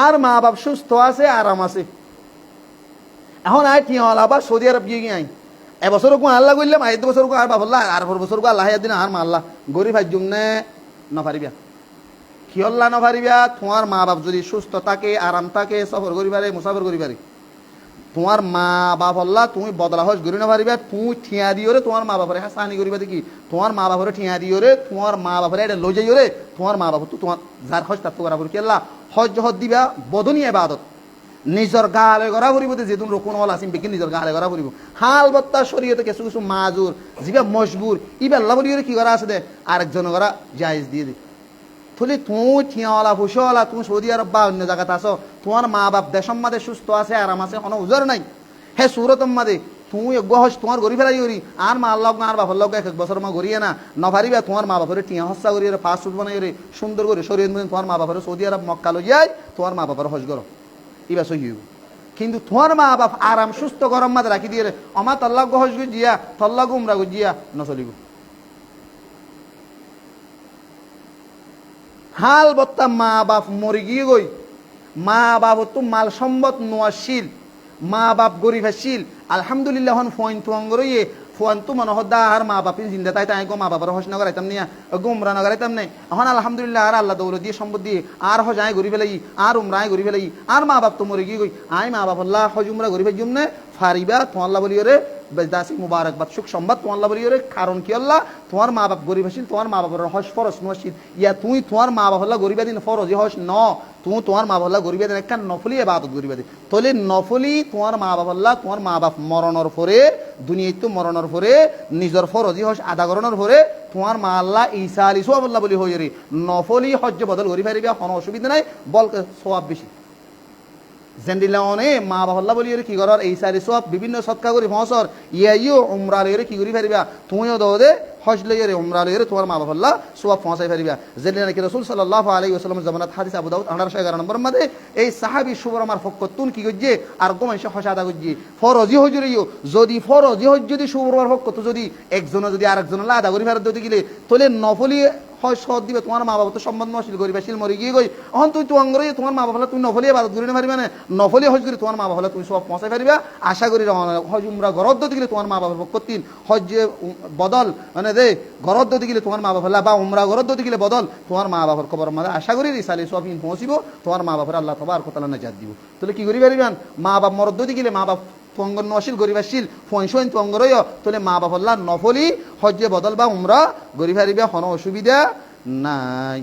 আর মা বাপ সুস্থ আছে, আরাম আছে। এখন আয় ঠিক হল আবার সৌদি আরব গিয়ে গিয়ে আই এবছর কো আল্লাহ করলাম, আই 2 বছর কো আর বাবল্লা, আর 4 বছর কো আল্লাহ দিন আর মাল্লা গরিব হাজ জুমনে নপারিবা। কি হল্লা নপারিবা? তোমার মা বাপ যদি সুস্থ থাকে, আরাম থাকে, সফর করিবারে, মুসাফর করিবারে, তোমার মা বাপ হল্লা তুমি বদলা হজ গরি নপারিবা। তুই ঠিয়া দিওরে তোমার মা বাপরে হাসানি করিবা দেখি, তোমার মা বাপরে ঠিয়া দিওরে, তোমার মা বাপরে এটা লই যাইওরে, তোমার মা বাপ তো তোমার যার হজ তার তো করা করি কেল্লা হজ হজ দিবা বদনী ইবাদত। নিজের গালে গড়া ফুরিব যেদিন রকুন ওয়াল আসিম বেকি নিজের গালে গড়া ফুরিব। হাল বত্তা শরীয়তে কিছু কিছু মাজুর যিবা মজবুর ইবা আল্লাহ বলিয়ে কি করা আছে দে আরেকজন করা জায়েজ দিয়ে দে। থলি তুই ঠিয়াওয়ালা ফুসওয়ালা তুমি সৌদি আরব বা অন্য জায়গাতে আসো, তোমার মা বাপ দেশম মাদে সুস্থ আছে, আরাম আছে, কোনো উজর নাই। হে সুরতম মাদে তুই গহস তোমার গড়ি ফেলাই করি আর মা আল্লাহ আর বাপর লোক 1 বছর মা গড়িয়ে না নভারিবা। তোমার মা বাপরে টিয়া হস্তা করিয়ে ফাস্ট ফুড বানাই সুন্দর করে শরীর মধ্যে তোমার মা বাপরে সৌদি আরব মক্কা লই যায়, তোমার মা বাপরে হজ করো ইবা সহি। কিন্তু তোমার মা বাপ আরাম সুস্থ গরম মাঝে রাখি দিয়ে আমার তল্লা গহস গুজিয়া তল্লা গুমরা গুজিয়া নচলিব। হাল বত্তা মা বাপ মরি গিয়ে গই, মা বাপ তো মাল সম্বত নোয়াশীল, মা বাপ গরিব হাসিল। আলহামদুলিল্লাহ হন ফোন তুয়াঙ্গরইয়ে ফোন তো মনে হদ্দা আর মা বাপি জিন্দা তাই তাই গো মা বাবার হস নগরাইতাম নিয়া গুমরা নগরাইতাম নাই। এখন আলহামদুলিল্লাহ আর আল্লাহ দৌলত দিয়ে সম্পদ দিয়ে আর হজ আয় গরি ফেলাই, আর উমরায় গরি ফেলাই, আর মা বাপ তো মরে গিয়ে গই আয় মা বাপ আল্লাহ হজ উমরা গরি ফেল জুমনে ফারিবা তোমাল্লা বলি রে বেদাসি মুবারকবাদ সুখ সম্বাদ তোমাল্লা বলি রে। কারণ কি আল্লাহ তোমার মা বাপ গরিব হাসিল, তোমার মা বাবার হজ ফরজ নসিল ইয়া তুই তোমার মা বাপ আল্লাহ গরিবা দিন ফরজ হস ন তুমি তোমার মা বাল্লাহ গরিবা দিন একটা নফলি ইবাদত গরিবা দিন তলে নফলি তোমার মা বাপ আল্লাহ তোমার মা বাপ মরণের পরে দুনিয়ায় তো মরণের পরে নিজের ফরজি হস আদা করানোর পরে তোমার মা আল্লাহ ঈসা আলী সোয়াব আল্লাহ বলি হয়ে রে নফলি হজ্জ বদল গরি ফারিবা কোনো অসুবিধা নাই, বলকে সোয়াব বেশি জেন্দিলাওনে মা বাল্লাহ বলি কি করার ঈসা আলী সোয়াব বিভিন্ন সৎকা করি ফসর ইয়াইও উমরা লইরে কি করি ফারিবা তুমিও দে হজ লইরে উমরা লইরে তোমার মা বাল্লাহ সোয়াব পৌঁছাই ফারিবা। জেন্দিলা নাকি রাসূল সাল্লাল্লাহু আলাইহি ওয়াসাল্লাম জামানাত হাদিস আবু দাউদ 1811 নম্বর মধ্যে এই সাহাবী সুবরমার ফকতুন কি গজ্জে আর গোমাইশে হজ আদা গজ্জে ফরজি হজরিও যদি ফরজি হজ যদি সুবরমার ফকত যদি একজন যদি আরেকজন আদা করি ফেরত দিতে গেলে তলে নফলি হয় সদ দিবে তোমার মা বাবা তো সম্বন্ধ নশীল গরিবাশীল মরে গিয়ে গই এখন তুই তুয়াঙ্গরে তোমার মা বাবা তুমি নফলি ইবাদত করি না পারিবা না নফলি হজ করি তোমার মা বাবা তুমি সব পৌঁছাই পারিবা। আশা করি হজ উমরা গরদ্দ দিলে তোমার মা বাবার পক্ষতিন হজ বদল মানে দে গরদ্দ দিলে তোমার মা বাবা বা উমরা গরদ্দ দিলে বদল তোমার মা বাবার খবর মাঝে আশা করি রিসালে সব পৌঁছিব তোমার মা বাবার আল্লাহ তবারক ওয়া তাআলা নাজাত দিব। তাহলে কি করি পারিবেন মা বাপ মরদ্দ দিলে মা বাপ তুয়াঙ্গর নশীল গরিবাশীল ফোন তুয়াঙ্গরই তাহলে মা বাবা নফলি হজ্জে বদল বা উমরা গরি ফারিবা কোনো অসুবিধা নাই।